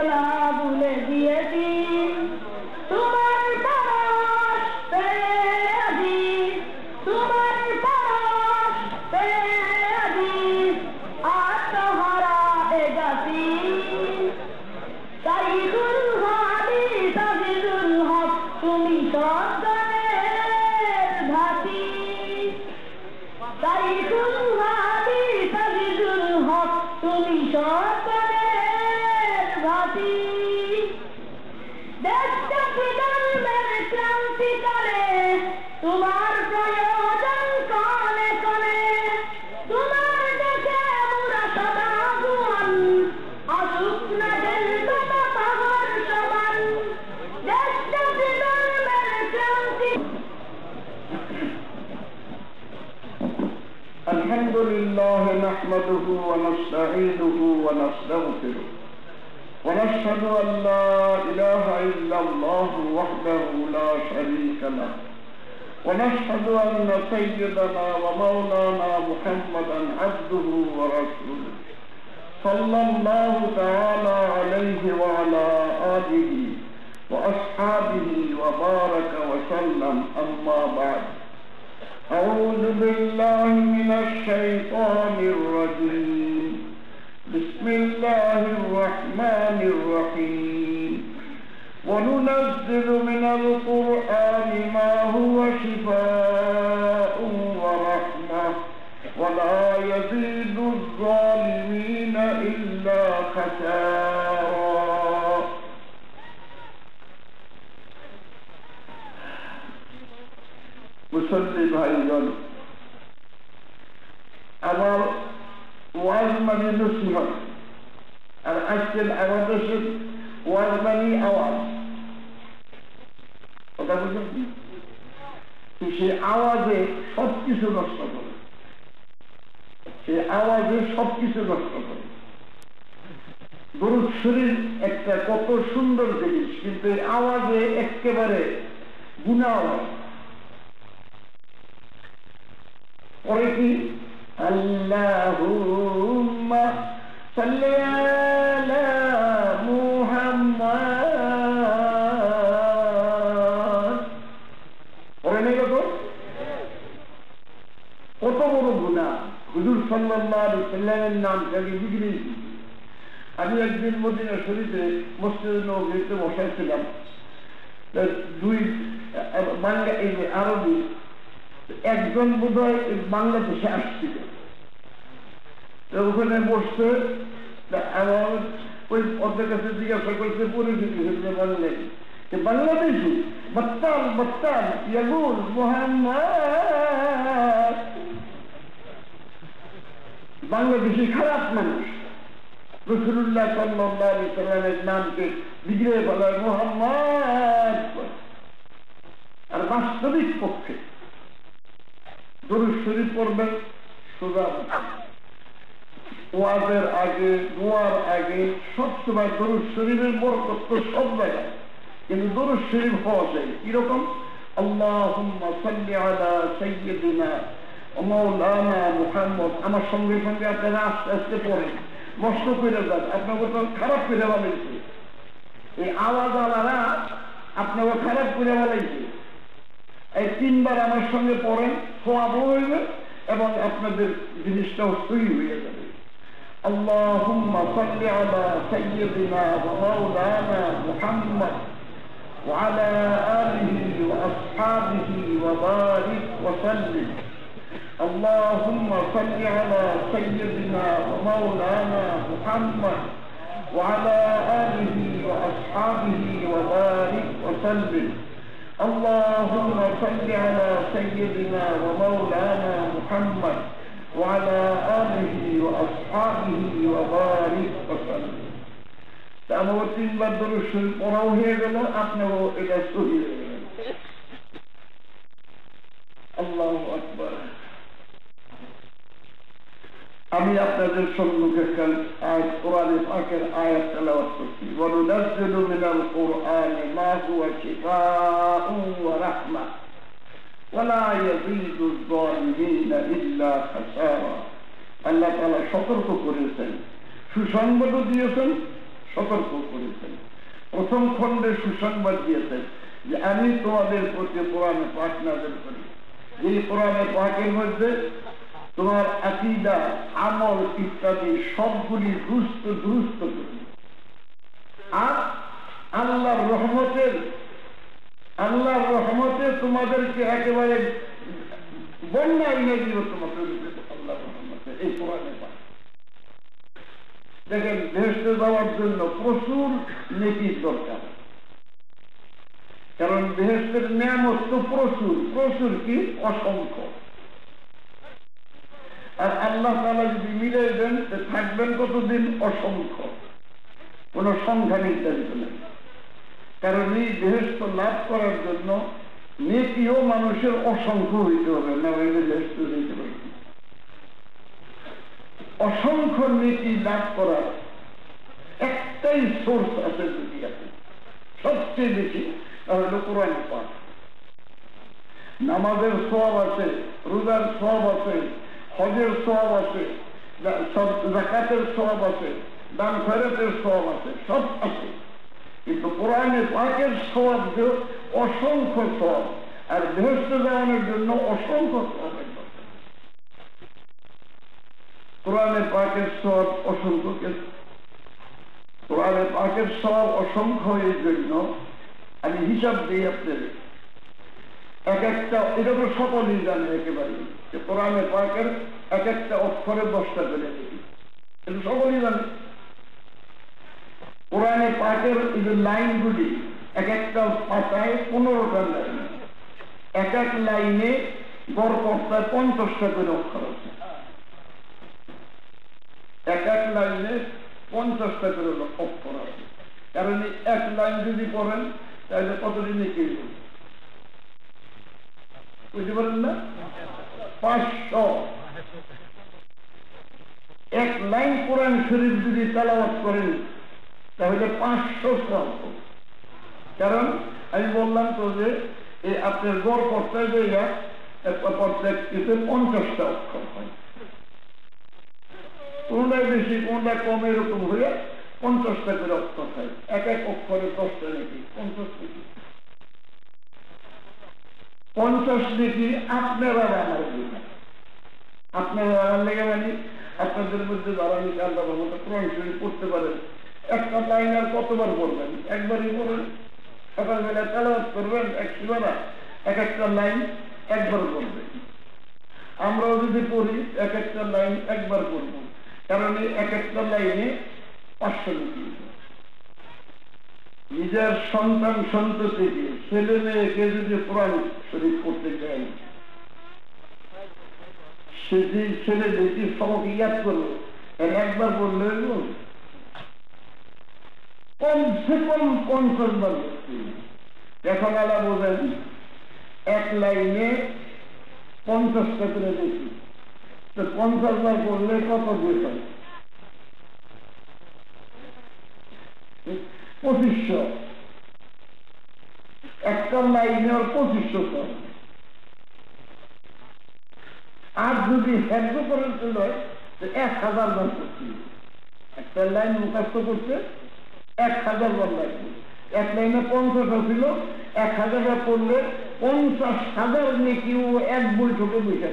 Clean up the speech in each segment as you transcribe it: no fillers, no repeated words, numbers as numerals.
বেদনা ভুলে দিয়েছি তোমার পরশ পেয়ে আজি তোমার পরশ পেয়ে আজি আত্মহারা এ জাতি সাইদুল হাদিস আজিজুল হক তুমি সজ্জনের ভাতি সাইদুল হাদিস আজিজুল হক তুমি সজ্জনের ভাতি দেশটাকে ধর্মের ক্রান্তিকালে তোমার প্রয়োজন কনে কনে তোমার দেশে মোরা সদা জোয়ান আসুক না জেলটা পাহাড় সমান দেশটাকে ধর্মের ক্রান্তি আলহামদুলিল্লাহ নাহমাদুহু ওয়া নাস্তাঈনুহু ওয়া নাস্তাগফিরুহ ونشهد أن لا إله إلا الله وحده لا شريك له ونشهد أن سيدنا ومولانا محمدا عبده ورسوله صلى الله تعالى عليه وعلى آله وأصحابه وبارك وسلم أما بعد أعوذ بالله من الشيطان الرجيم بسم الله الرحمن الرحيم وننزل من القرآن ما هو شفاء ورحمة ولا يزيد الظالمين إلا خسارا মুসল্লি ভাইগণ আমার ওয়াজ মানে নসিহত আর আজকের আমাদের ওয়াজ মানে আওয়াজ কথা বুঝলেন সেই আওয়াজে সবকিছু নষ্ট করে সেই আওয়াজে সবকিছু নষ্ট করে দরুদ শরীফ একটা কত সুন্দর জিনিস কিন্তু এই আওয়াজে একেবারে গুনাহ পরে কি আল্লাহুম্মা সাল্লি আলা মুহাম্মাদ পরে নেই কত বড় গুনাহ হুজুর সাল্লাল্লাহু আলাইহি ওয়াসাল্লামের নাম থেকে বিগড়ে আমি একদিন মদিনা শরীফে মসজিদে নববীতে বসাইছিলাম দুই বাংলা এই আরবি একজন বোধহয় বাংলাদেশে আসছিল ওখানে বসতে আমার ওই ওদের কাছে জিজ্ঞাসা করতে পরিচিতি হয়েছে বললেন বাংলাদেশি বত্তাল বত্তাল ইয়াগুল মুহাম্মদ বাংলাদেশি খারাপ মানুষ রাসূলুল্লাহ সাল্লাল্লাহু আলাইহি ওয়াসাল্লামের নামকে বিগড়ে বলার মুহাম্মদ আর বাস্তবিক পক্ষে দরুদ শরীফ পড়বেন সোজা ওয়াজের আগে দোয়ার আগে সবসময় দরুদ শরীফের বরকত তো সব জায়গায় কিন্তু দরুদ শরীফ হওয়া যায় কিরকম আল্লাহুম্মা সাল্লি আলা সাইয়্যিদিনা ওয়া মাওলানা মুহাম্মদ আমার সঙ্গে সঙ্গে আপনারা আস্তে আস্তে পড়েন নষ্ট করে যান আপনাকে তো খারাপ করে বানাইছে এই আওয়াজ আলারা আপনাকে খারাপ করে বানাইছে এই তিনবার আমার সঙ্গে পড়েন সওয়াব হইবে এবং আপনাদের জিনিসটাও সহি হয়ে যাবে আল্লাহুম্মা সাল্লি আলা সাইয়্যিদিনা ওয়া মাওলানা মুহাম্মদ ওয়া আলা আলিহি ওয়া আসহাবিহি ওয়া বারিক ওয়া সাল্লিম আল্লাহুম্মা সাল্লি আলা সাইয়্যিদিনা ওয়া মাওলানা মুহাম্মদ ওয়া আলা আলিহি ওয়া আসহাবিহি ওয়া বারিক ওয়া সাল্লিম اللهم صل على سيدنا ومولانا محمد وعلى آله وأصحابه وبارك وسلم আমার তিনবার দরুদ শরীফ পড়াও হয়ে গেল আপনারও এটা সহি হয়ে গেল আল্লাহু আকবার আমি আপনাদের সম্মুখে কোরআনে পাকের আয়াত তেলাওয়াত করছি ওয়ানুনাজ্জিলু মিনাল কুরআনি মা হুয়া শিফাউন ওয়া রাহমা ওয়া লা ইয়াযীদু যালিমিনা ইল্লা খাসারা আল্লাহ তাআলা সতর্ক করেছেন সুসংবাদ দিয়েছেন সতর্ক করেছেন। প্রথম খণ্ডে সুসংবাদ দিয়েছেন যে আমি তোমাদের প্রতি কোরআনে পাক নাযিল করি, এই কোরআনে পাকের মধ্যে তোমার আকীদা, আমল ইত্যাদি সবগুলি দুরুস্ত করি, আর আল্লাহর রহমতে তোমাদেরকে একেবারে বন্যা এনে দিব তোমাকে আল্লাহর রহমতে। এই কোরআনে পাক দেখেন, বেহেশতে যাওয়ার জন্য প্রচুর নেকির দরকার, কারণ বেহেশতের নিয়ামত তো প্রচুর কি অসংখ্য। আর আল্লাহ তাআলা যদি মিলিয়ে দেন থাকবেন কতদিন? অসংখ্য, কোন সংখ্যা নির্ধারিত নেই। কারণ এই বেহেশত লাভ করার জন্য নেকিও মানুষের অসংখ্য হইতে হবে, না হইলে বেহেশত যেতে পারবে। অসংখ্য নেকি লাভ করার একটাই সোর্স আছে দুনিয়াতে, সবচেয়ে বেশি, তাহলে কোরআনে পাক। নামাজের সওয়াব আছে, রোজার সওয়াব আছে, হজের সওয়াব আছে, যাকাতের সওয়াব আছে, দান খয়রাতের সওয়াব আছে, সব আছে। কিন্তু কোরআনে পাকের সওয়াব যে অসংখ্য সওয়াব, আর বেহেশতে যাওয়ানোর জন্য অসংখ্য সওয়াবের দরকার। কোরআনে পাকের সওয়াব অসংখ্য, কোরআনে পাকের সওয়াব অসংখ্য এর জন্য আমি হিসাব দিই আপনাদের। এক একটা, এটা তো সকলেই জানে একেবারে, যে কোরআনে পাকের এক একটা অক্ষরে 10টা করে দেখি, এটা সকলেই জানে। কোরআনে পাকের এই যে লাইনগুলি, এক একটা পাতায় 15টা লাইন, এক এক লাইনে গড় কর্তায় 50টা করে অক্ষর আছে, এক এক লাইনে 50টা করে অক্ষর আছে। কারণ এক লাইন যদি পড়েন তাহলে কতদিনে কি বুঝতে পারেন না? 500। এক লাইন কোরআন শরীফ যদি তেলাওয়াত করেন তাহলে 500 সওয়াব। কারণ আমি বললাম তো যে এই আপনার গড় পর্যায়ে যাইয়া একটা পর্যায়ে 50টা অক্ষর হয়, কোনটা বেশি কোনটা কম, এরকম হইয়া 50টা করে অক্ষর হয়। এক এক অক্ষরে 10টা নাকি 50 নাকি 50 নাকি আপনারা আমার লেগে, আপনারা আমার লেগে মানে আপনাদের মধ্যে যারা নাকি আল্লাহর মতো কোরআন শরীফ পড়তে পারেন, একটা লাইন আর কতবার পড়বেন? একবারই পড়েন। সকালবেলা তেলাওয়াত করবেন 100 বার, এক একটা লাইন একবার পড়বেন। আমরাও যদি পড়ি এক একটা লাইন একবার পড়ব, কারণ এই এক একটা লাইনে 500 নাকি। নিজের সন্তান সন্ততিকে, ছেলে মেয়েকে যদি কোরআন শরীফ পড়তে চাই, সে যে ছেলে মেয়েটি সবক ইয়াদ করলো, একবার পড়লে কমসে কম 50 বার। এখন আলা বোঝেন এক লাইনে 50টা করে দেখি, তো 50 বার পড়লে কত দিয়ে হয়? 2500। একটা লাইনে ওর 2500। আর যদি হেড করে ছিল 1000 বার করছি, একটা লাইন মুখস্থ করতে 1000 বার লাগবে। এক লাইনে 50টা ছিল, 1000 বার পড়লে 50,000 নাকি ও এক বৈঠকে বসে।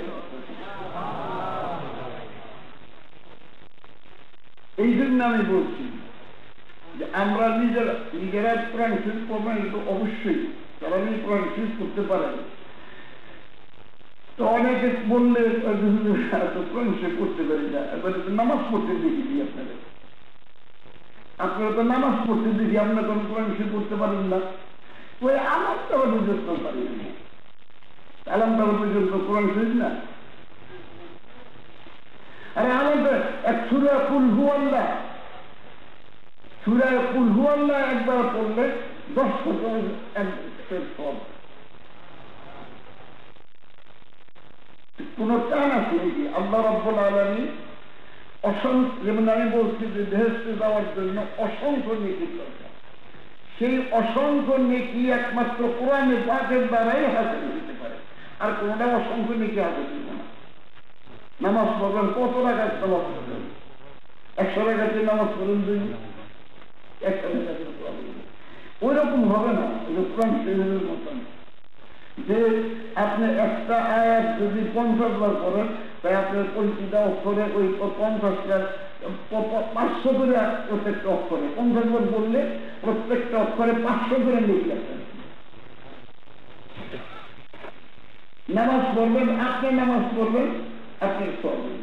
এই জন্য আমি বলছি যে আমরা নিজেরা কোরআন শরীফ পড়বেন, কিন্তু অবশ্যই যারা কোরআন শরীফ করতে পারেন। তো অনেকে বললে কোরআন শরীফ করতে পারি না, এবারে নামাজ পড়তে দেখি আপনারা তো নামাজ পড়তে দেখি, আপনারা কোন কোরআন শরীফ করতে পারেন না। ওই আমার তো পর্যন্ত পারেন না, আলামতার পর্যন্ত কোরআন শরীফ না। আরে আমাদের এক সূরা কুল হু আল্লাহ, সূরা কুল হু আল্লাহ একবার পড়লে 10 সওয়াব। কোন টান আছে নাকি? আল্লাহ রাব্বুল আলামিন অসংখ্য, যেমন আমি বলছি যে বেহেশতে যাওয়ার জন্য অসংখ্য নেকির দরকার, সেই অসংখ্য নেকি একমাত্র কোরআনে পাকের দ্বারাই হাসিল হতে পারে, আর কোনটা অসংখ্য নেকি হাসিল হবে না। নামাজ পড়বেন, কত রাকাত নামাজ পড়বেন? 100 রাকাতে নামাজ পড়েন, একটা জাতির কোরআন ওই রকম হবে না। কোরআন শরীফের মতন যে আপনি একটা আয়াত যদি 50 বার করেন তাই আপনার প্রতিটা অক্ষরে ওই 50টা 500 করে প্রত্যেকটা অক্ষরে 50 বার বললে প্রত্যেকটা অক্ষরে 500 করে লিখলেন। নামাজ পড়বেন, আপনি নামাজ পড়বেন, আপনি পড়বেন।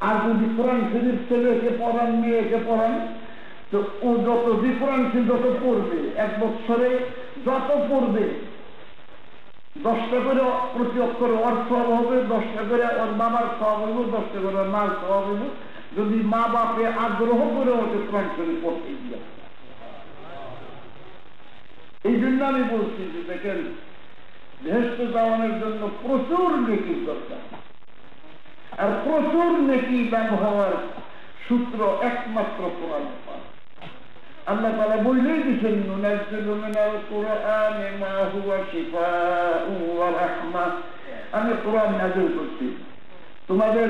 আর যদি কোরআন শরীফ ছেলেকে পড়ান, মেয়েকে পড়ান, তো ও যত কোরআন শরীফ যত পড়বে, 1 বছরে যত পড়বে 10টা করে প্রতি অক্ষরে ওর সওয়াব হবে, 10টা করে ওর বাবার সওয়াব হইব, 10টা করে ওর মার সওয়াব হইব, যদি মা বাপে আগ্রহ করে ওকে কোরআন শরীফ পড়তে দিয়ে। এই জন্য আমি বলছি যে দেখেন, বেহেশতে যাওয়ানোর জন্য প্রচুর নেকির দরকার, আর প্রচুর নেকি ব্যবহার সূত্র একমাত্র কোরআন পাক। আল্লাহ তাআলা বলেই দিয়েছেন, নুনাজ্জিলু মিনাল কুরআনি মা হুয়া শিফাউন ওয়া রাহমাহ। আমি কোরআন নাযিল করছি তোমাদের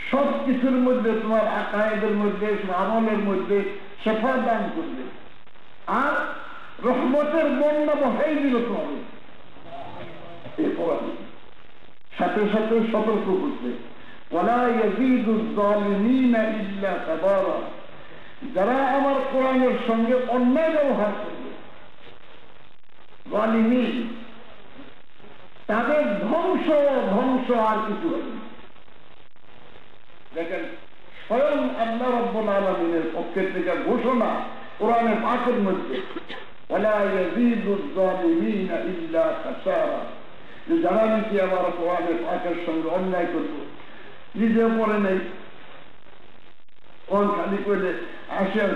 সব কিছুর মধ্যে, তোমার আকায়েদের মধ্যে, আমলের মধ্যে শিফা দান করবে, আর রহমতের বন্যা বহাই দিল তোমাদের। এই কোরআন সাথে সাথে সতর্ক করছে, ওয়ালা ইয়াজিদুজ জালিমিনা ইল্লা তাবারা। যারা আমার কোরআনের সঙ্গে অন্যায় ব্যবহার করবে, জালিমিন, তাদের ধ্বংস ধ্বংস আর কিছু হবে। দেখেন, স্বয়ং আল্লাহ রাব্বুল আলামিনের পক্ষের থেকে ঘোষণা কোরআনে পাকের মধ্যে, ওয়ালা ইয়াজিদুজ জালিমিনা ইল্লা খাসারা। যারা নাকি আমার কোরআনে পাকের সঙ্গে অন্যায় করব, নিজেও পড়ে নেই, কোন খালি করলে আসিয়ার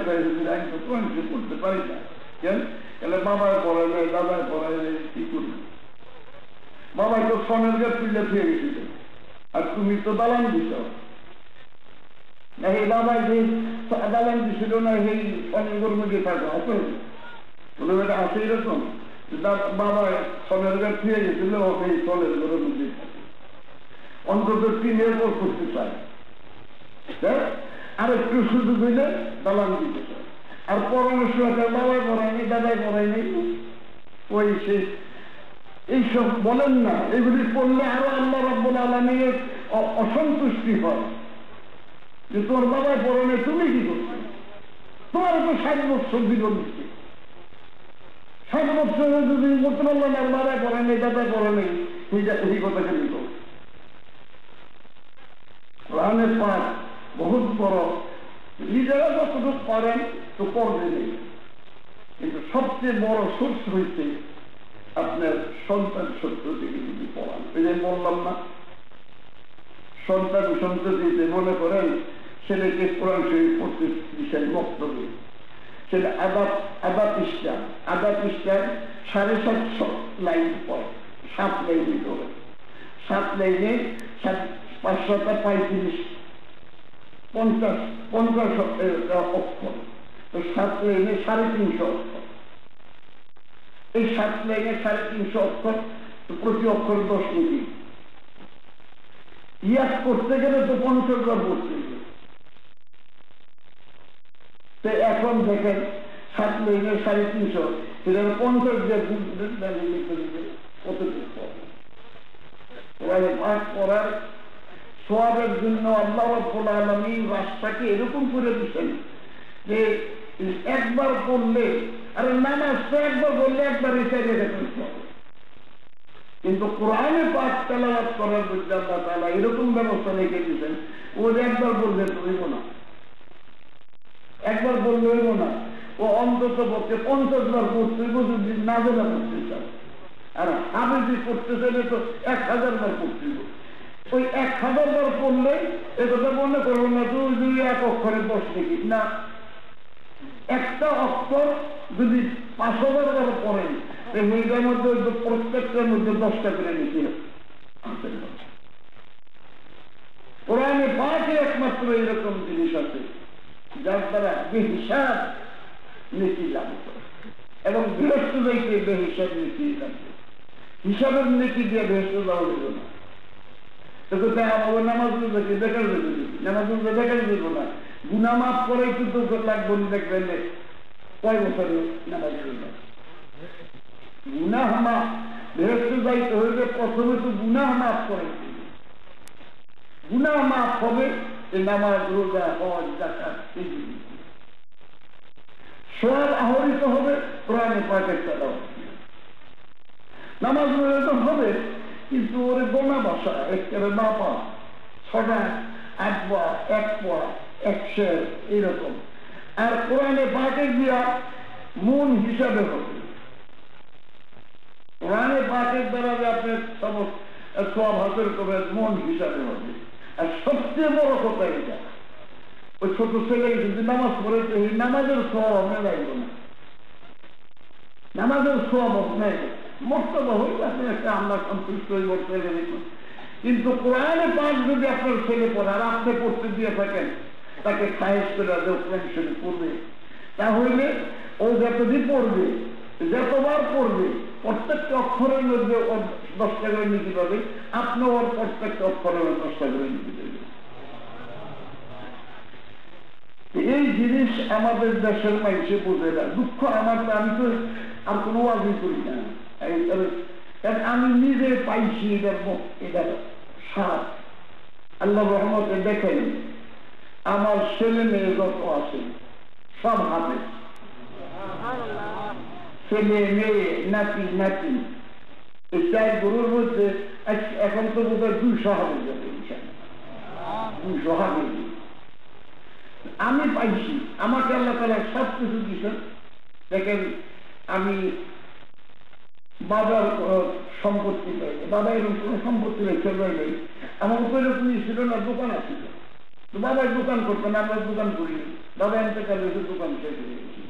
আমি তো কোরআন করতে পারি না, কেন? তাহলে বাবায় পড়ায় নেই, দাদায় পড়ায় নেই, কি করবে? বাবাই তো সনের গাছ তুলে ফিরে গেছিল, আর তুমি তো দালান দিছ না। এই বাবাই যে দালান দিছিল না, সেই সনের মধ্যে থাকো আছে কোনো এটা আছে এরকম। বাবাই সনের গাছ ফিরে গেছিল, সেই সনের ঘরের মধ্যে থাকে, অন্তত টিনের পর করতে চায়, আর একটু সুযোগ হইলে দালান দিতে চায়। আর পড়ানোর সময় বাবাই পড়ায়নি, দাদাই পড়ায়নি, ওই সে এইসব বলেন না। এগুলি পড়লে আরো আল্লাহ রাব্বুল আলামিনের অসন্তুষ্টি হয়, যে তোর বাবাই পড়ানে তুমি কি করছো? তোমার তো 60 বছর জীবন দিচ্ছে, 60 বছরে যদি করতে পারলো না, বাবাই পড়ায় নেই, দাদাই পড়ায় নেই, এই কথা কেন? কোরআনের পাঠ বহুত বড়, নিজেরা যতটুকু পারেন তো পড়বে নেই, কিন্তু সবচেয়ে বড় সোর্স হয়েছে আপনার সন্তান সন্ততিকে যদি পড়ান। এই যে বললাম না, সন্তান সন্ততিতে মনে করেন ছেলেকে কোরআন শরীফ পড়তে বিষয় বক্তব্য, সেটা আধা পৃষ্ঠা 750 লাইন পড়ে, 7 লাইনে পড়ে, 7 লাইনে 535 50 অক্ষর, তো 7 লাইনে 350 অক্ষর। এই 7 লাইনে 350 অক্ষর, তো প্রতি অক্ষর 10 মিনিট। ইয়াদ করতে গেলে তো 50 বার পড়তে গেলে, তো এখন দেখেন 7 লাইনে 350, সেটা 50 পাঠ করার সওয়াবের জন্য আল্লাহ রাব্বুল আলামিন রাস্তাকে এরকম করে দিচ্ছেন যে একবার পড়লে, আর নামাজ তো একবার বললে একবার এসে দেখতে হবে, কিন্তু কোরআনে পাক তেলাওয়াত করার জন্য আল্লাহ তাআলা এরকম ব্যবস্থা রেখে দিয়েছেন, ও একবার বললে তো হইব না, একবার বললে হইব না, ও অন্তত পক্ষে 50 বার পড়তে হইব যদি নাজেলা করতে চায়। আর হাফেজি করতে চাইলে তো 1000 বার পড়তে হইব। ওই 1000 বার পড়লে এটা মনে করবো না তুই 1 অক্ষরে 10 লিখি না, একটা অক্ষর যদি 500 বার পড়েন, সেইটার মধ্যে প্রত্যেকটার মধ্যে 10টা করে লিখি। কোরআনে পাকে একমাত্র এরকম জিনিস আছে যার দ্বারা বেহিসাব নীতি লাভ করে, এবং বৃহস্প যাইতে বেহিসাব নীতি লাগবে। হিসাবের নীতি দিয়ে বৃহস্প যাওয়া দেব না, নামাজ দেখার দেব না, গুনা মাফ করে কিন্তু লাগবে দেখবেন কয় বছর নামাজ পড়বে গুনাহ মাফ বেহেশতে যাইতে হইলে প্রথমে তো গুনাহ মাফ করে গুনাহ মাফ হবে এই নামাজ রোজা হজ যাকাত সব আহরিত হবে কোরআনে পাকের তেলাওয়াত নামাজ রোজা হবে কিন্তু ওরে গোনা বসা একেবারে না পা ছটা 8 পোয়া 1 পোয়া 100 এইরকম আর কোরআনে পাকের দিয়া মন হিসাবে হবে কোরআনে পাকের দ্বারা যে আপনার সব হাতের করবেন মন হিসাবে হবে আর সবচেয়ে বড় কথা এটা ওই ছোট ছেলে যদি নামাজ পড়েছে এই নামাজের সব আমরা যাইব না নামাজের সব নেই মর্তবা হইল আপনি একটা আমরা সন্তুষ্ট হয়ে বলতে কিন্তু কোরআনে পাক যদি আপনার ছেলে পড়ে আর আপনি পড়তে দিয়ে থাকেন তাকে খায়েশ করে কোরআন শরীফ পড়বে তাহলে ও যতদিন পড়বে যতবার পড়বে প্রত্যেকটা অক্ষরের মধ্যে 10 টাকা করে নিতে পারবে আপনি ওর প্রত্যেকটা অক্ষরের 10 টাকা করে নিতে পারবেন এই জিনিস আমাদের দেশের মানুষে বোঝে না দুঃখ আমার আমি তো আর কোনো ওয়াজই করি না কারণ আমি নিজে পাইছি এটার সার আল্লাহ রহমতে দেখেন আমার ছেলে মেয়ে যত আছে সব হাতে ছেলে মেয়ে নাতি নাতি এই 4 গরুর মধ্যে এখন তো বোধ হয় 200 হবে যাবে 200 হবে আমি পাইছি আমাকে আল্লাহ তাআলা সব কিছু দিয়েছেন দেখেন আমি বাবার সম্পত্তি পাই বাবা এরকম কোনো সম্পত্তি রেখে নেই আমার উপরে কোনো ছিল না দোকান আছে তো বাবার দোকান করতেন আমরা দোকান করি বাবা এতেকাল হয়েছে দোকান শেষ হয়ে গেছি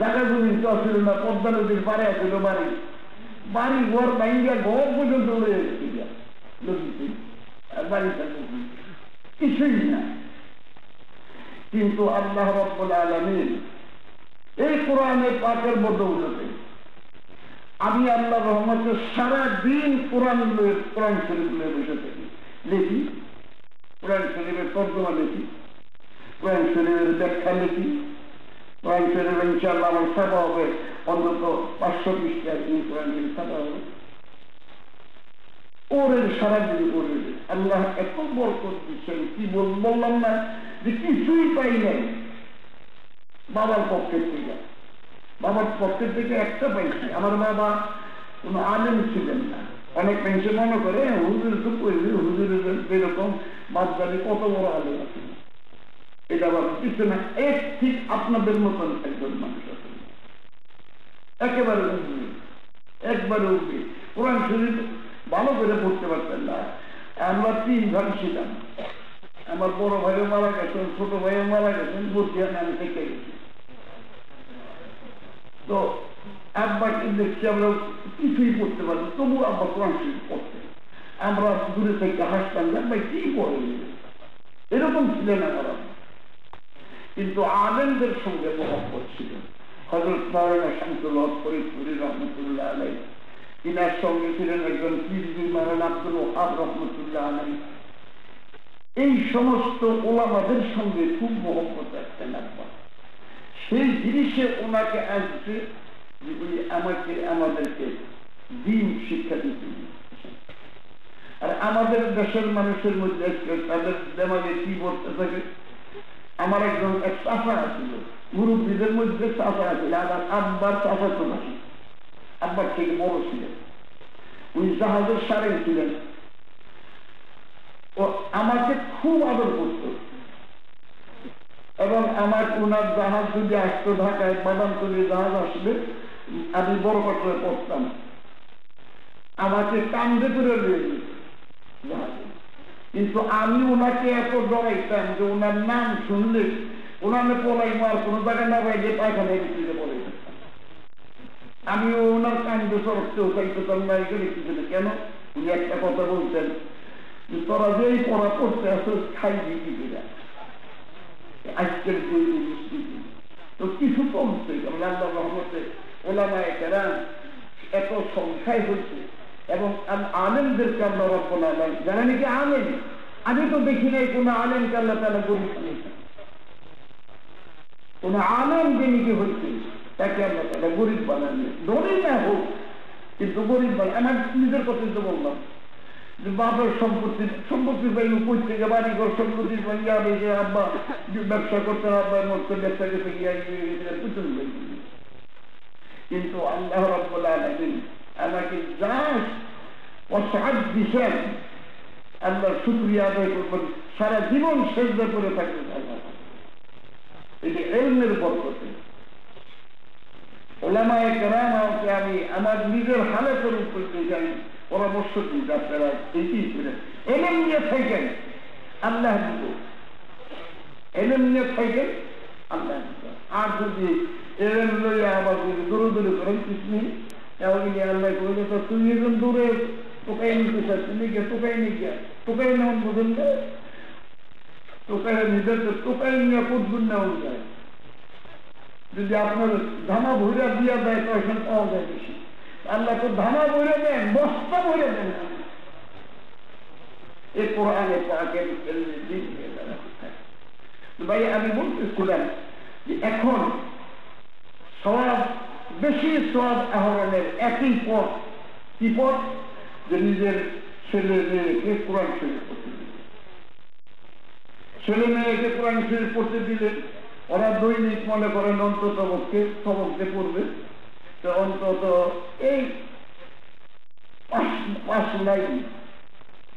জায়গা জমি তো ছিল না পদ্মা নদীর পাড়ে ছিল বাড়ি বাড়ি ঘর ভাঙ্গিয়া ঘর পর্যন্ত উড়ে গেছি নদীতে আর বাড়ি থাকবে কিছুই না কিন্তু আল্লাহ রাব্বুল আলামিন এই কোরআনে পাকের বদৌলতে আমি আল্লাহ রহমতে সারা দিন কোরআন শরীফ নিয়ে বসে থাকি লিখি কোরআন শরীফের তর্জমা লিখি কোরআন শরীফের ব্যাখ্যা লিখি কোরআন শরীফ ইনশাআল্লাহ আমার ছাপা হবে অন্তত 500 পৃষ্ঠা কোরআন শরীফ ছাপা হবে ওরে সারা দিন করে আল্লাহ এত বরকত দিচ্ছেন কি বললাম না যে কিছুই পাই নাই বাবার পক্ষের থেকে একটা পাইছি আমার বাবা কোন আলেম ছিলেন না অনেক মানুষে মনে করে হুজুর তো কইলে হুজুরের যেরকম বাদবাড়ি কত বড় আলেম আছে এটা আবার কিছু না এক ঠিক আপনাদের মতন একজন মানুষ আছে একেবারে একবারে উঠবে কোরআন শরীফ ভালো করে পড়তে পারতেন না আমরা 3 ভাই ছিলাম আমার বড় ভাইও মারা গেছেন ছোট ভাইও মারা গেছেন বুদ্ধিয়া নাম থেকে গেছি তো আব্বাকে দেখছি আমরা কিছুই পড়তে পারবো তবু আব্বা কোরআন শরীফ পড়তেন আমরা দূরে থেকে হাসতাম ভাই কি পড়ে এরকম ছিলেন আমার কিন্তু আলেমদের সঙ্গে মহব্বত ছিল হযরত মাওলানা শামসুল হক ফরিদপুরি রহমতুল্লাহ আলাইহি ইনার সঙ্গে ছিলেন একজন পীর মাওলানা আব্দুল ওহাব রহমতুল্লাহ আলাইহি এই সমস্ত ওলামাদের সঙ্গে খুব মহব্বত রাখতেন আব্বা সেই জিনিসে ওনাকে আসছে যে উনি আমাদেরকে দ্বীন শিক্ষা দিতে আর আমাদের দেশের মানুষের মধ্যে তাদের দেমাগে কি বলতে থাকে আমার এক চাচা আছিল মুরব্বীদের মধ্যে চাচা আছিল আমার আব্বার চাচা তো নাকি আব্বার থেকে বড় ছিলেন উনি জাহাজের সারে ছিলেন ও আমাকে খুব আদর করত এবং আমার ওনার জাহাজ যদি আসতো ঢাকায় বাদামতলী জাহাজ আসবে আমি বড় পাটে পড়তাম আমাকে কান্দে করে রয়েছে জাহাজে কিন্তু আমি ওনাকে এত ডরাইতাম যে ওনার নাম শুনলে ওনার পলাই মার কোনো জায়গায় না পাইলে পায়খানায় বিক্রিতে পড়ে আমি ওনার কান্দে চড়তেও চাইতেতাম না এখানে কিছু কেন উনি একটা কথা বলতেন যে তোরা যেই পড়া পড়তে আসো খাইবি কি কিনা আজকের তো কিছু কমছে আল্লাহ রহমতে ওলামায়ে কেরাম এত সংখ্যায় হয়েছে এবং আলেমদেরকে আল্লাহ রাব্বুল আলামিন যারা নাকি আলেম আমি তো দেখি নাই কোনো আলেমকে আল্লাহ তাআলা গরিব বানিয়েছেন কোন আলেম যে নিজে হইতে তাকে আল্লাহ তাআলা গরিব বানাননি, ধনী না হোক কিন্তু গরিব বানান। আমার নিজের কথাই তো বললাম যে বাপের সম্পত্তি পাইল কই থেকে, বাড়িঘর সম্পত্তি পাইয়া যে আব্বা ব্যবসা করতে, আব্বা মরতে ব্যবসা করতে গিয়ে প্রচুর পাই। কিন্তু আল্লাহ রাব্বুল আলামিন আমাকে যা অসাধ দিছেন, আল্লাহর শুকরিয়া আদায় করবেন, সারা জীবন সেজদা করে থাকবেন আল্লাহ। এটি ইলমের বরকতে। উলামায়ে কেরামকে আমি আমার নিজের হালাতের উপর যাই পরামর্শ দিই, আপনারা এটি করেন, ইলম নিয়ে থাকেন আল্লাহ দিব, ইলম নিয়ে থাকেন আল্লাহ দিব। আর যদি ইলম লইয়া আবার যদি দৌড়দৌড়ি করেন কিছু তাহলে আল্লাহ কইলে তো তুই একজন দূরে টোকাই নিতে চাচ্ছেন, টোকাই নিয়ে গিয়া টোকাই নেওয়ান বোঝেন না, টোকাই নিজের তো টোকাই নিয়ে কতদূর নেওয়া যায়। যদি আপনার ধামা ভৈরা দিয়া দেয় তখন পাওয়া যায় বেশি। আল্লাহ তো ধামা ভৈরা দেন, বস্তা ভৈরা দেন। এই কোরআনে পাকের ভাই আমি বলতেছিলাম যে এখন সওয়াব বেশি, সওয়াব আহরণের একই পথ। কি পথ? যে নিজের ছেলে মেয়েকে কোরআন শরীফ পড়তে দিলেন, ছেলে মেয়েকে কোরআন শরীফ পড়তে দিলেন। ওরা দৈনিক মনে করেন অন্তত সবককে পড়বে, তো অন্তত এই 5 লাইন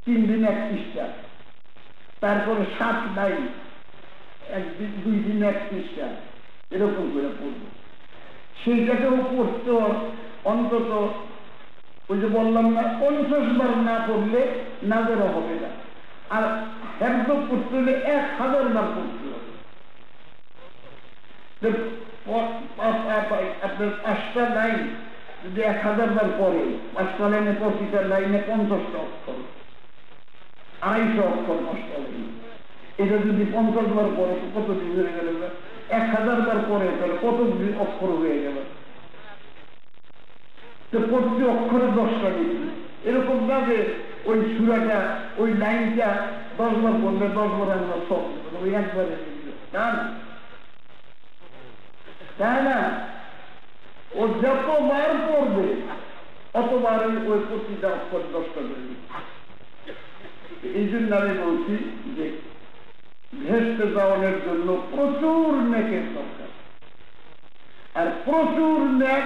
3 দিন 1 পৃষ্ঠা, তারপরে 7 লাইন 2 দিন 1 পৃষ্ঠা, এরকম করে পড়বে। সেইটাকেও পড়তে অন্তত ওই যে বললাম না 50 বার না পড়লে নাজরা হবে না। আর হেফজ করতে হলে 1000 বার পড়তে হবে। আপনার 5টা লাইন যদি 1000 বার পড়ে, 5টা লাইনে প্রতিটা লাইনে 50টা অক্ষর, 250 অক্ষর 5টা লাইনে। এটা যদি 50 বার পড়ে কত দিন হয়ে গেল? 1000 বার পড়ে তাহলে কত অক্ষর হয়ে গেল? তো প্রতি অক্ষরে 10টা ডিগ্রি। এরকম না যে ওই সূরাটা ওই লাইনটা 10 বার পড়লে 10 বার আমরা সব ওই একবারে তা না, তাই না? ও যতবার পড়বে অতবার ওই প্রতিটা অক্ষর 10টা ডিগ্রি। এই জন্য আমি বলছি যে ভেস্তে যাওয়ানোর জন্য প্রচুর নেকের দরকার। আর প্রচুর নেক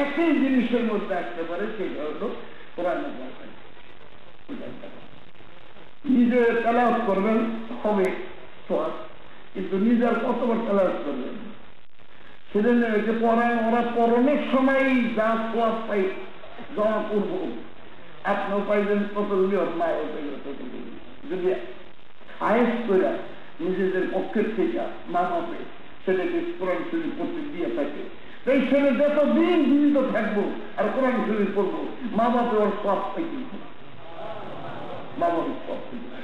একই জিনিসের মধ্যে আসতে পারে, সেটা হলো কোরআনের দরকার। নিজে তেলাওয়াত করবেন হবে সওয়াব, কিন্তু নিজের কতবার তেলাওয়াত করবেন? ছেলে মেয়েকে পড়ান, ওরা পড়ানোর সময় যা সওয়াব পাই জমা করবো, আপনিও পাইবেন ততগুলি, ওর মাও পাইবেন ততগুলি। যদি খায়েশ করে নিজেদের পক্ষের থেকে মা বাপে ছেলেকে কোরআন শরীফ পড়তে দিয়ে থাকে, এই ছেলে যতদিন জীবিত থাকবো আর কোরআন শরীফ পড়বো, মা বাপে ওর সব পাইতে, মা বাপের সব পাইতে।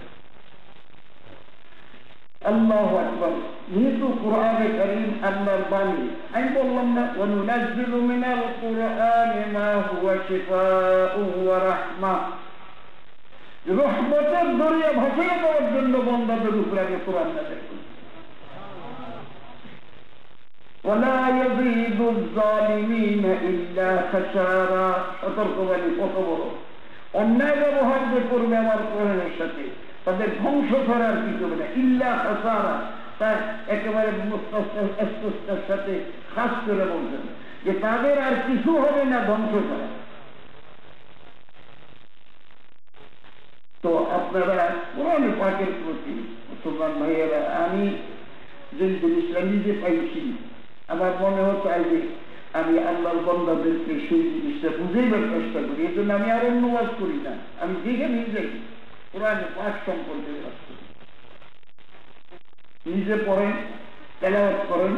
আল্লাহু আকবার। যেহেতু কোরআনে কারীম আল্লাহর বাণী, আমি বললাম না ওয়ানুনাজ্জিলু মিনাল কুরআনি মা হুয়া শিফাউন ওয়া রাহমাহ, রহমতের দরিয়া ভাসিয়ে দেওয়ার জন্য বান্দাদের উপরে আগে কোরআন নাযিল করেন। ওয়ালা ইয়াযীদুয যালিমিনা ইল্লা খাসারা, সতর্কবাণী কত বড়। অন্যায় ব্যবহার যে করবে আমার কোরআনের সাথে তাদের ধ্বংস করার কিছু হবে না, ইল্লা খাসারা। তার একেবারে স্পষ্টের সাথে খাস করে বলছেন যে তাদের আর কিছু হবে না ধ্বংস করা। তো আপনারা কোরআন পাকের প্রতি মুসলমান ভাইয়েরা, আমি যে জিনিসটা নিজে পাইছি আমার মনে হচ্ছে যে আমি আল্লাহর বান্দাদেরকে সেই জিনিসটা বুঝাইবার চেষ্টা করি। এই জন্য আমি আর অন্য ওয়াজ করি না, আমি দেখে নিজেই কোরআন পাক সম্পর্কে ওয়াজ করি। নিজে পড়েন, তেলাওয়াত করেন।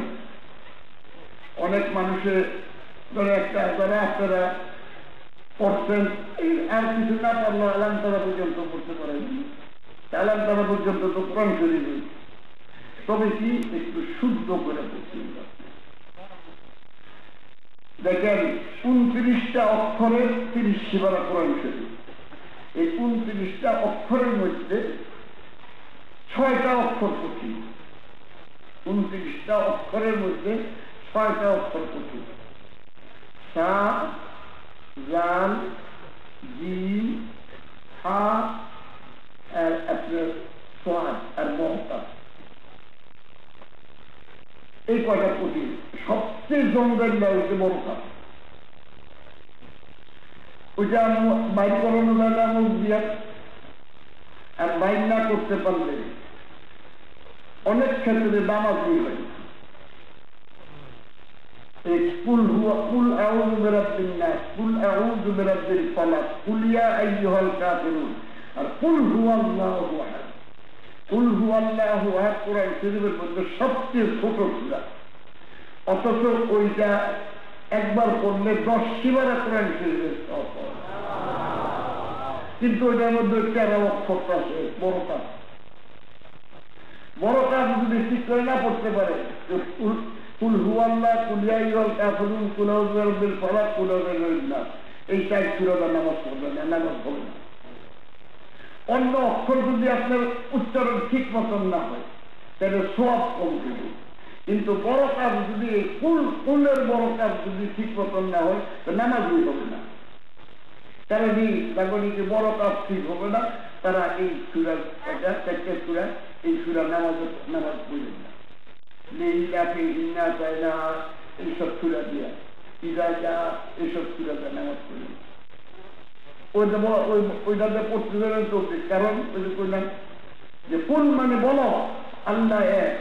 অনেক মানুষের ধরে একটা যারা আপনারা পড়ছেন, আর কিছু না পারলো আলাম তারা পর্যন্ত পড়তে পারেন, আলাম তারা পর্যন্ত তো কোরআন শরীফ, তবে কি একটু শুদ্ধ করে পড়তে। দেখেন 29টা অক্ষরের 30 সিবারা কোরআন শরীফ। এই 29টা অক্ষরের মধ্যে 6টা অক্ষর কঠিন, 29টা অক্ষরের মধ্যে 6টা অক্ষর কঠিন। সা, জাল, জিম, হা আর আপনার সোয়াদ আর মহতা, এই কয়টা কঠিন। সবচেয়ে জঙ্গল হচ্ছে বড় কাজ, ওইটা বাইর করানো যায় না মুখ দিয়া। আর বাইর না করতে পারলে অনেক ক্ষেত্রে নামাজ হয়ে যায়। কুল আউযু বিরাব্বিন নাস, কুল আউযু বিরাব্বিল ফালাক, কুল ইয়া আইয়ুহাল কাফিরুন, আর কুল হুয়াল্লাহু আহাদ। কুল হুয়াল্লাহু আহাদ কোরআন শরীফের মধ্যে সবচেয়ে ছোট সূরা, অথচ ওইটা একবার পড়লে 10 সীমারা কোরআন শরীফের সব। কিন্তু ওইটার মধ্যে 13 অক্ষরটা আছে বড় কাজ। বড় কাজ যদি ঠিক করে না পড়তে পারে, কুল হুয়াল্লাহ, কুল ইয়া আইয়ুহাল কাফিরুন, কুল আউযু বিরাব্বিল ফালাক, কুল আউযু বিরাব্বিন নাস, এই 4 সূরা নামাজ পড়বে না, নামাজ হবে না। অন্য অক্ষর যদি আপনার উচ্চারণ ঠিক মতন না হয় তাহলে সওয়াব কম হবে। কিন্তু বড় কাজ যদি কুলের বড় কাজ যদি ঠিক মতন না হয় তো নামাজই হবে না। তারা যে বড় কাজ ঠিক হবে না, তারা এই সূরা, এটা 4টে সূরা, এই সূরা নামাজ পড়বেন না। এইসব সূরা দিয়া ইজা যা, এইসব সূরা দিয়া নামাজ পড়বেন। ওইটাতে পড়তে দেবেন চলছে। কারণ ওই যে কইলাম যে কুল মানে বলো আল্লাহ এক,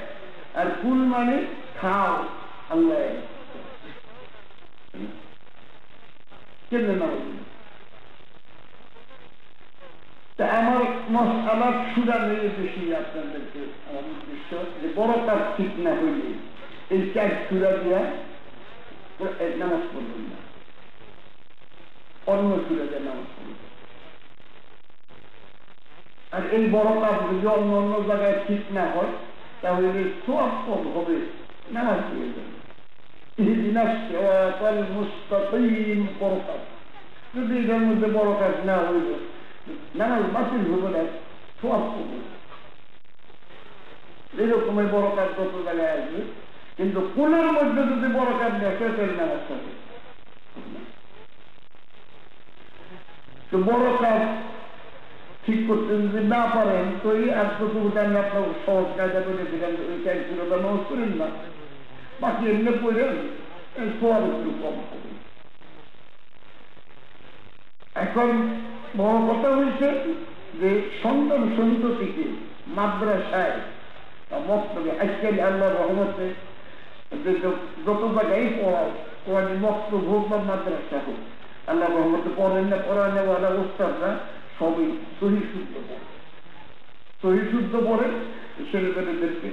আর কুল মানে খাও আল্লাহ এক। কেমনে না আমার সুরা নিয়ে বেশি আপনাদেরকে আমার উদ্দেশ্য যে বড় কাজ ঠিক না হইলে এই 4 সূরা দিয়া নামাজ পড়বেন না, অন্য সূরা দিয়ে নামাজ পড়বেন। আর এই বড় কাজ যদি অন্য অন্য জায়গায় ঠিক না হয় তাহলে সওয়াব কম হবে, নামাজ পড়ে যাবে। ইহদিনাস সিরাতাল মুস্তাকিম বড় কাজ, যদি এটার মধ্যে বড় কাজ না হইল নামাজ বাতিল হবে না, সওয়াব কম হবে। এরকমের বড় কাজ যত জায়গায় আসবে, কিন্তু কুলের মধ্যে যদি বড় কাজ দেখে তাহলে নামাজ হবে। তো বড় কাজ ঠিক করতে যদি না পারেন তো এই আত্মকবিতা আমি আপনার সহজ কায়দা করে দিলাম, ওই 4 সূরা নামাজ করেন না, বাকি এমনি পড়েন, সওয়াব একটু কম হবে। এখন বড় কথা হয়েছে যে সন্তান সন্ততিকে মাদ্রাসায় মক্তবে, আজকাল আল্লাহ রহমতে যত জায়গায় পড়ায় কোরআনি মক্তব হোক বা মাদ্রাসা হোক, আল্লাহ রহমতে পড়েন না পড়ানেওয়ালা উস্তাদরা সবই সহি শুদ্ধ পড়ে। ছেলেমেয়েদেরকে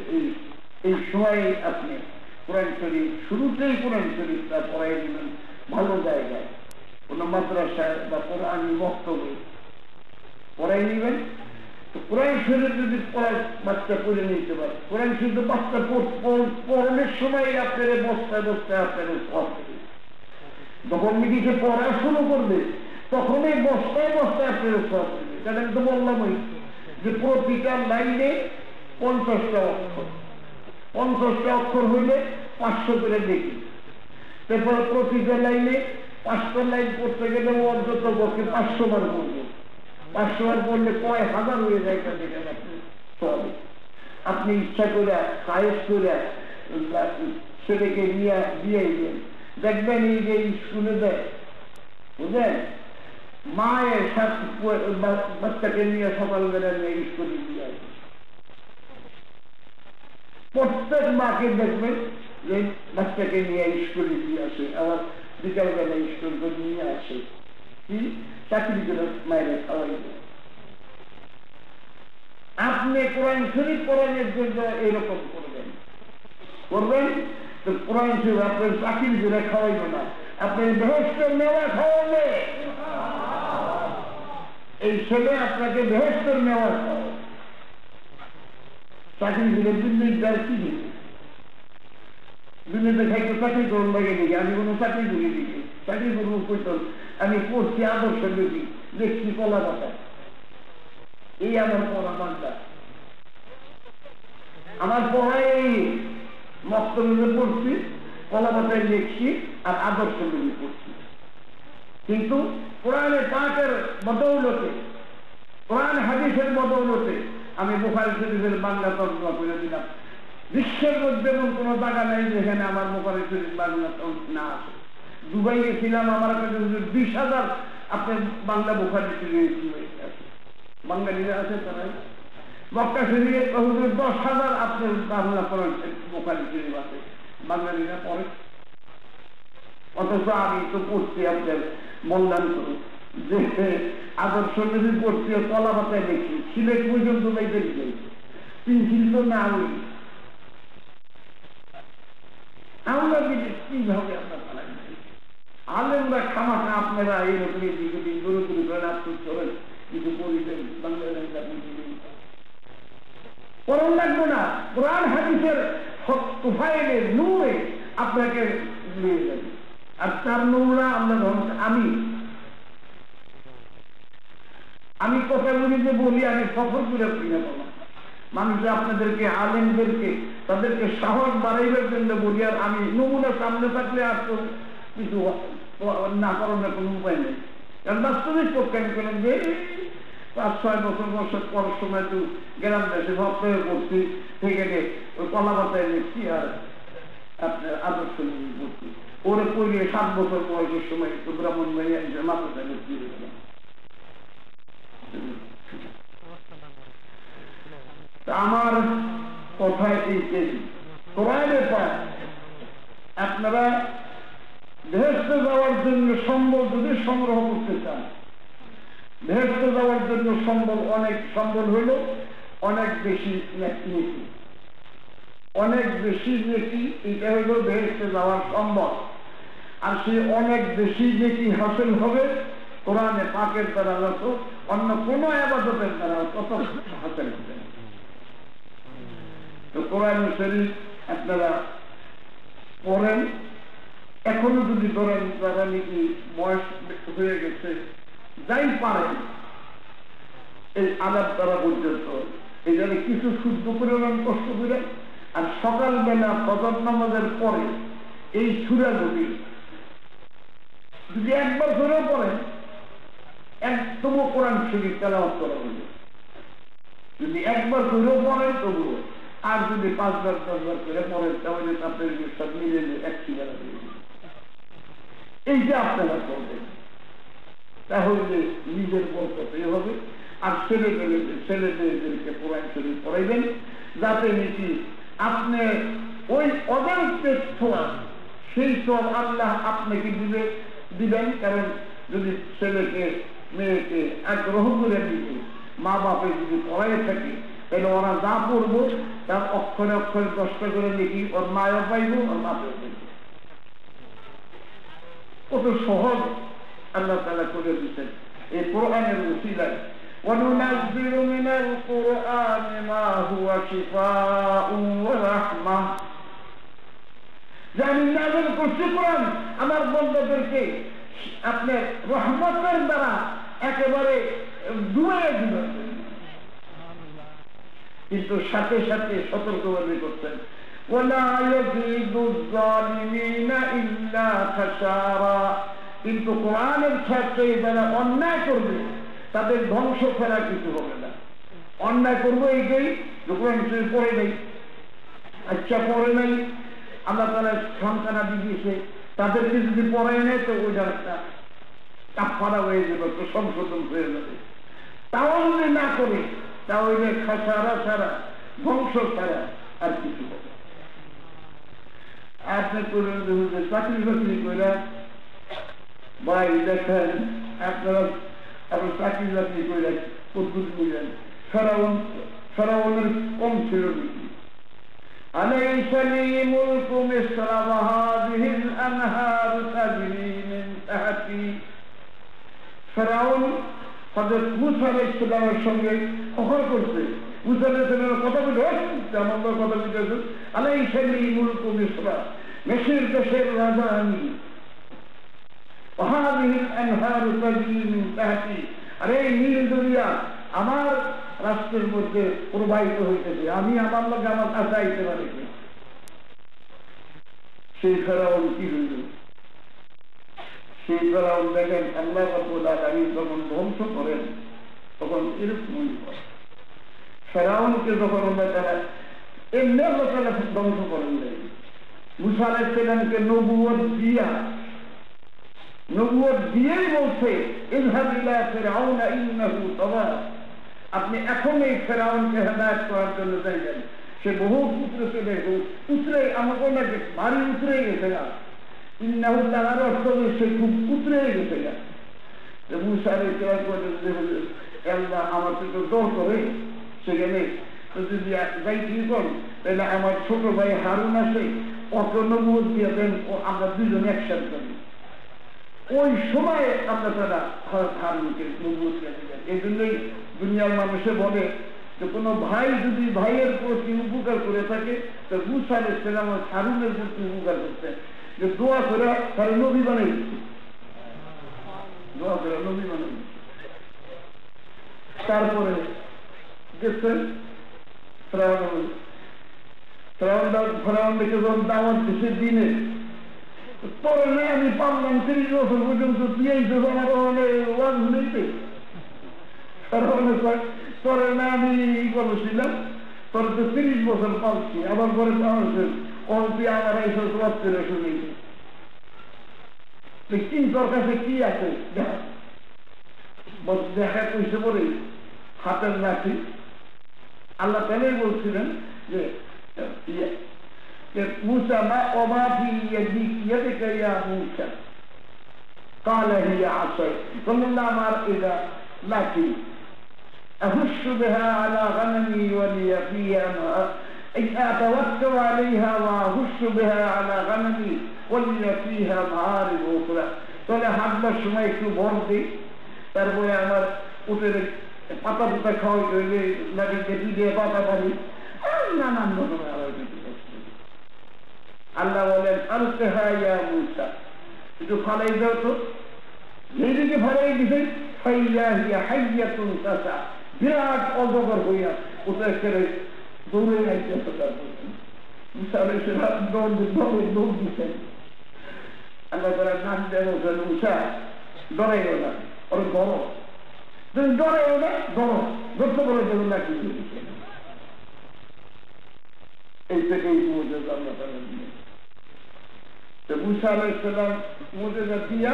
এই সময়ে আপনি কোরআন শরীফ শুরুতেই কোরআন শরীফটা পড়াই দিবেন ভালো জায়গায়, কোনো মাদ্রাসায় বা কোরআনি বক্তব্যে পড়াই নিবেন। তো কোরআন শরীফ যদি বাচ্চা পড়ে নিতে পারে, কোরআন শরীফ বাচ্চা পড়ানোর সময় আপনার বস্তায় আপনার সব, যখন নিজেকে পড়া শুরু করবে তখন এই বস্তায় আপনার সব। কারণ তো বললামই যে প্রতিটা লাইনে 50টা অক্ষর, 50টা অক্ষর হইলে 500 করে দেখি। তারপর প্রতিটা লাইনে 5টা লাইন পড়তে গেলে অন্তত পক্ষে 500 বার পড়বে। 500 বার পড়লে কয় হাজার হয়ে যায়। চলে আপনি ইচ্ছা করে খায়েশ করে ছেলেকে দিয়ে দেখবেন এই যে স্কুলে দেয়, বুঝলেন, মায়ের সাথে বাচ্চাকে নিয়ে সকালবেলা নিয়ে স্কুলে দিয়ে আসে। প্রত্যেক মাকে দেখবেন যে বাচ্চাকে নিয়ে স্কুলে দিয়ে আসে, আবার বিকালবেলা স্কুল করে নিয়ে আসে, কি চাকরি করে মায়ের খাওয়াই দেয়। আপনি কোরআন শরীফ পড়ানোর জন্য এরকম করবেন তো কোরআন শরীফ আপনার চাকরি করে খাওয়াইব না, আপনার বেহেশতের নেওয়া খাওয়াবে। এই ছেলে আপনাকে বেহেশতের নেওয়া খাওয়াবে। চাকরি করে দুর্নীতির কি দিবে? দুর্নীতি খাইতে চাকরি করুন লাগে দিকে, আমি কোনো চাকরি করে দিকে চাকরি করবো কইতল, আমি পড়ছি আদর্শ দেখি, দেখছি কলা পাতা, এই আমার পড়া বান্ধা, আমার পড়াই মক্তবে পড়ছি, কলাপাতায় লিখছি, আর আদর্শ লিখে পড়ছি। কিন্তু কোরআনে পাকের বদৌলতে, কোরআন হাদিসের বদৌলতে আমি বুখারী শরীফের বাংলা তর্জমা করে দিলাম। বিশ্বের মধ্যে এমন কোনো জায়গা নেই যেখানে আমার বুখারী শরীফ বাংলা না আছে। দুবাই গেছিলাম, আমার কাছে 20,000 আপনার বাংলা বুখারী শরীফ আছে, বাঙালিরা আছে তারাই। মক্কা শরীফে 10,000 আপনার বাংলা কোরআন বুখারী শরীফ আছে, বাঙালিরা পড়ে। অথচ আমি তো পড়ছি আপনার বললাম তো যে আদর্শ নবী পড়ছি, কলা পাতায় দেখি, সিলেট পর্যন্ত যাইতে যাই, পেন্সিল তো না হই আমরা দিলে কিভাবে আপনার পালাই আলেমরা খামাখা আপনারা এইরকম দিকে দিন দূরে দূরে করেন, আফসোস করেন, কিছু পরিবেন বাংলাদেশ আপনি পড়ন লাগবো না। কোরআন হাদিসের তুফাইলের নূরে আপনাকে নিয়ে যাবে। আর তার নূরা আমরা আমি কথাগুলি যে বলি, আমি সফর করে কিনে পাবো মানুষ আপনাদেরকে, আলেমদেরকে, তাদেরকে সাহস বাড়াইবার জন্য বলি। আর আমি নমুনা সামনে থাকলে আর তো কিছু না করার কোনো উপায় নেই। কারণ বাস্তবিক প্রজ্ঞান করেন যে 5-6 বছর পরের সময় তো গ্রাম দেশে ভক্তরে করছি, থেকে ওই কলাপাতায় লিখছি আর আপনার আদর্শ নিয়ে করছি। ওরে পড়লে 7 বছর বয়সের সময় তো ব্রাহ্মণ ভাইয়া মাথায় লিখতে গেলাম। আমার কথায় এই কোরআনে পাক আপনারা বেহেশতে যাওয়ার জন্য সম্বল যদি সংগ্রহ করতে চান, বেহেশতে যাওয়ার জন্য সম্বল হইল অনেক বেশি নেকি, অনেক বেশি নেকি, এটা হইল বেহেশতে যাওয়ার সম্বল। আর সেই অনেক বেশি নেকি হাসিল হবে কোরআনে পাকের দ্বারা, যত অন্য কোন ইবাদতের দ্বারা কত হাসিল হবে। তো কোরআন শরীফ আপনারা পড়েন, এখনো যদি ধরেন যারা নাকি বয়স হয়ে গেছে, যাই পারেন এই আলাপ দ্বারা পর্যন্ত এই জন্য কিছু শুদ্ধ করে কষ্ট করে। আর সকালবেলা ফজর নামাজের পরে এই সূরা যদি একবার ধরেও পড়েন, একদমও কোরআন শরীফ তেলাওয়াত করা হইল। যদি একবার ধরেও পড়েন তবুও, আর যদি 5-10 বার করে পড়েন তাহলে আপনার সব মিলে এক ঠিকানা হয়ে যাবে। এই যে আপনারা করবেন তাহলে নিজের বরকতে হবে। আর ছেলেদেরকে কোরআন শরীফ পড়াইবেন, যাতে নাকি আপনি ওই অদায়িত্বের ছোঁয়া সেই সব আল্লাহ আপনাকে দিবেন। কারণ যদি ছেলেকে মেয়েকে আগ্রহ করে দিবে, মা বাপে যদি পড়াই থাকে, তাহলে ওরা যা পড়বো তার অক্ষরে অক্ষরে 10টা করে লিখি, ওর মায়ও পাইব, ওর বাপেও পাইব। কত সহজ আল্লাহ তাআলা করে দিচ্ছেন এই কোরআনের ওসিলায়। وَنُنَزِّلُ مِنَ الْقُرْآنِ مَا هُوَ شِفَاءٌ وَرَحْمَةٌ। আমি নাযিল করছি কোরআন আমার বন্দাদেরকে আপনার রহমতের দ্বারা একেবারে ডুবিয়ে দিবেন, কিন্তু সাথে সাথে সতর্কবাণী করছেন, ওয়ালা ইয়াজিদু যালিমিনা ইল্লা খাসারা। কিন্তু কোরআনের ছাত্রে যারা অন্যায় করবে তাদের ধ্বংস ছাড়া কিছু হবে না। অন্যায় করবো এইটাই কোরআন শরীফ পড়ে নেই, আচ্ছা পড়ে নেই, আল্লাহ তাআলা সন্তানাদি দিয়েছে, তাদেরকে যদি পড়ায় নেয় তো ওইটা একটা কাফারা হয়ে যাবে, তো সংশোধন হয়ে যাবে। তাও যদি না করে তাহলে খাসারা ছাড়া, ধ্বংস ছাড়া আর কিছু হবে। আপনি করলেন চাকরি বাকরি করে ভাই দেখেন, আপনারা চাকরি বাকরি করে পদ্ধতি করলেন, ফেরাউনের কম ছিল নাকি? أليس لي ملك مصر وهذه الأنهار تجري من تحتي। ফেরাউন হযরত মূসা আলাইহিস সালামের সঙ্গে কথা করছে, মূসা আলাইহিস সালামের কথা বলে আমার কথা বলতেছে, আলাইসা লি মুলকু মিসর, মিসর দেশের রাজা আমি, ওয়াহাদিহিল আনহারু তাজরি মিন তাহতি। আর এই নীল দরিয়া আমার রাষ্ট্রের মধ্যে প্রবাহিত হইতেছে, আমি আমার লোক আমার কাছে আইতে পারি। সেই ফেরাউন কি হইল? সেই ফেরাউন দেখেন আল্লাহ রাব্বুল আলামিন যখন ধ্বংস করেন তখন এরকমই হয়। ফেরাউনকে যখন আল্লাহ তাআলা এমনি আল্লাহ তাআলা ধ্বংস করেন নাই, মুসা আলাইহিস সালামকে নবুয়ত দিয়েই বলছে ইযহাব ইলা ফিরআউনা ইন্নাহু তাগা, আপনি এখন এই ফেরাউনকে হেদায়েত করার জন্য যাইবেন। সে বহু পুত্র চলে উতরে আমাকে না ভারী উতরে গেছে না, ইন্নাহু তাগার অর্থ সে খুব উতরে গেছে না। মুসা আলাইহিস সালাম বলেন আল্লাহ আমার তো দর করে সেখানে যদি যাইতে কর তাহলে আমার ছোট ভাই হারুন আছে, অত নবুয়ত দিয়ে দেন, ও আমরা দুজনে একসাথে করি। ওই সময় আমরা তারা হারুনকে নবুয়ত দিয়ে দেন। এই জন্যই দুনিয়ার মানুষে বলে যে কোনো ভাই যদি ভাইয়ের প্রতি উপকার করে থাকে তো মুসা আলাইহিস সালাম হারুনের প্রতি উপকার করতেন, যে দোয়া করে তারা নবী বানাই দিচ্ছে, দোয়া করে নবী বানাই দিচ্ছে। তারপরে দেখছেন ফেরাউনকে যখন দাওয়াত দিছে দিনে, পরে আমি পারলাম 30 বছর পর্যন্ত দিয়েইছো আমার ওয়াজ শুনেইতে। পরে না আমি করেছিলাম, পরে তো 30 বছর পাচ্ছি, আবার পরে অল্পি আমার এইসব ওয়াজ করে শুনেইছে। কি তোর কাছে কি আছে দেখা কইছে পরে হাতের লাঠি। আল্লাহ তাআলাই বলছিলেন যে মুসা মা ওমা ফি ইয়াদিকা ইয়া মুসা قال هي عصاي قال الله ما إذا لكن أهش بها على غنمي ولي فيها أتوكل عليها وأهش بها على غنمي ولي فيها مآرب أخرى তাহলে হাতটা সময় একটু ভর দিই, তারপরে আমার উঠে পাতা পুতা খাওয়াই হইলে নাকি কেটে দিয়ে পাতা পারি নানান রকমের আবার কিছু। আল্লাহ বলেন আলকিহা ইয়া মুসা, একটু ফালাই দাও তো। যেদিকে ফালাই দিছে ফাইয়া হিয়া হাইয়াতুন তাসা, বিরাট অজগর হইয়া ওটা করে দৌড়ে যাইতেছে। মুসা আলাইহিস সালাম দৌড় দিচ্ছেন। আল্লাহ তাআলা নাম দেন মুসা ডরাইও না, ওর ধরো, তুমি ডরাইও না, ধরো, ধরতে বলে দেবেন না। কি এই থেকেই মুজিজা আল্লাহ তাআলা দিলেন। মুসা আলাইহিস সালাম মুজিজা দিয়া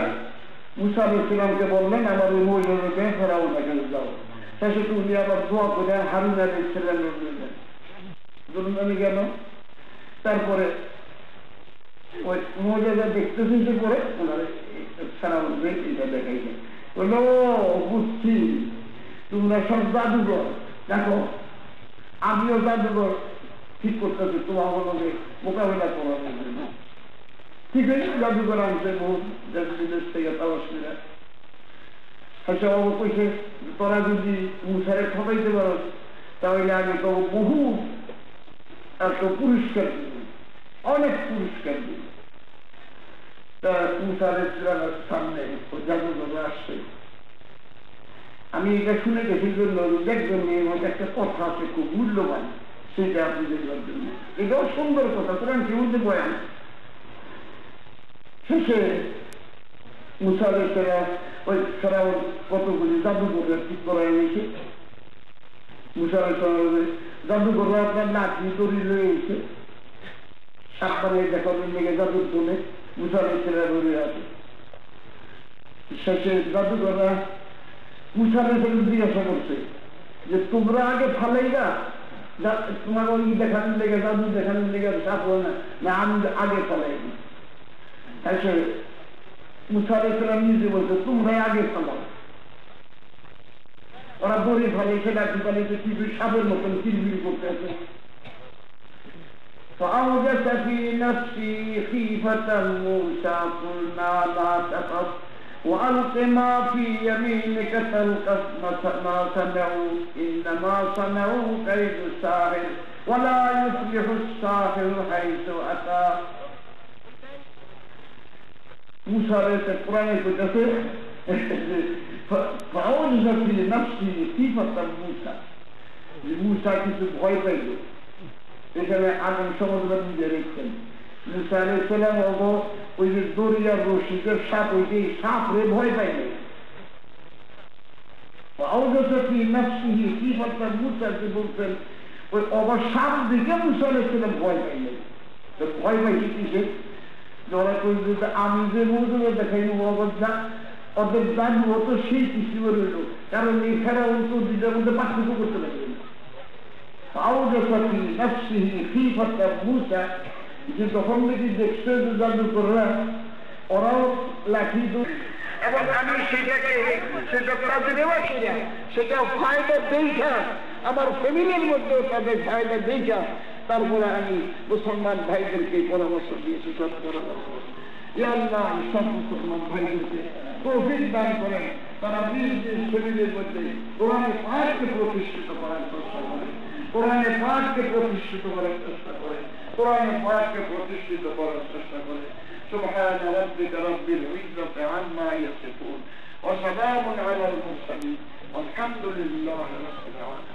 মুসা আলাইহিস সালামকে বললেন আমার ওই মুজিজাকে ফেরাউনের কাছে যাও। শেষে তুমি আবার দোয়া করে হারুন আলাইহিস সালামের দিলেন। দুর্নামি গেল। তারপরে ওই মুজিজা দেখতেছি যে পরে ওনারে সালাম এটা দেখাইছে, বললো বুঝছি তোমরা সব জাদুঘর, দেখো আমিও জাদুঘর ঠিক করতেছি তোমার আমাকে মোকাবিলা করার জন্য। ঠিক আছে, জাদুঘর আনছে বহু দেশ বিদেশ থেকে তালাশিরা। আচ্ছা বাবু কইছে তোরা যদি মুসারে ঠকাইতে পারো তাহলে আমি তো বহু এত পুরস্কার দিব, অনেক পুরস্কার দিব। তা মুসা আলাইহিস সালামের সামনে জাদুঘর আসছে। আমি এটা শুনে গেছি জন্য দেখবেন এর মধ্যে একটা কথা আছে খুব মূল্যবান, সেটা আপনি দেখবার জন্য। এটাও সুন্দর কথা, কোরআন কি মধ্যে বয়ান। শেষে মুসা আলাইহিস সালাম ওই ফেরাউন কতগুলি জাদুঘর ঠিক করা হয়েছে। মুসা আলাইহিস সালামের জাদুঘর আপনার লাঠি দড়ি রয়েছে, সাতবারে দেখানোর লেগে জাদুর তোলে মুসা আলাইহিস সালাম রয়ে আছে। শেষে জাদুঘররা মুসা আলাইহিস সালাম জিজ্ঞাসা করছে যে তোমরা আগে ফালাইগা, তোমার ওই দেখানোর লেগে জাদু দেখানোর লেগে সাপ হয় না আমি আগে ফালাই। মুসা আলাইহিস সালাম নিজে বলছে তোমরাই আগে ফালাও। ওরা দড়ি ফালাইছে, লাঠি ফালাইছে, টিভি সাপের মতন কিলবিল করতে আছে। فأوجس في نفسي خيفة موسى قلنا لا تخف وألق ما في يمينك تلقف ما صنعوا إنما صنعوا كيد الساحر ولا يفلح الساحر حيث أتى। موسى عليه القرآن يقول فأوجس في نفسي خيفة موسى، موسى কিছু ভয় পাইল। এখানে আগুন সমুদ্র নিজে রেখেছেন, মুসা আলাইহিস সালাম ওই যে দরিয়ার রশিদের সাপ, ওই যে সাপ রে ভয় পাইনি। আওজাসি নাফসিহি খীফাতান মুসা যে বলতেন ওই অবর সাপ দিকে মুসা আলাইহিস সালাম ভয় পাইনি। তো ভয় পাইছি কিসে? ওরা কই যে আমি যে মুজুরে দেখাই অবস্থা ওদের জানবো তো সেই কিছু রইল, কারণ এই ফেরাউন তো দুইটার মধ্যে পার্থক্য করতে লাগবে। আওজাসি নাফসিহি খীফাতান মুসা, যে যখন দেখি দেখছে যে জাদুকররা ওরাও লাঠি এবং আমি সেটা তাদের সেটা ফায়দা দেখা আমার ফ্যামিলির মধ্যেও তাদের ফায়দা দেখা তারপরে আমি মুসলমান ভাইদেরকে পরামর্শ দিয়েছি। সব পরামর্শ আল্লাহ সব মুসলমান ভাইদেরকে তৌফিক দান করেন, তারা নিজের শরীরের মধ্যে কোরআনে পাককে প্রতিষ্ঠিত করার চেষ্টা করে, কোরআনে পাককে প্রতিষ্ঠিত করার চেষ্টা করে, কোরআনে পাককে প্রতিষ্ঠিত করার চেষ্টা করে। سبحان ربك رب العزة عما يصفون وسلام على المرسلين والحمد لله رب العالمين।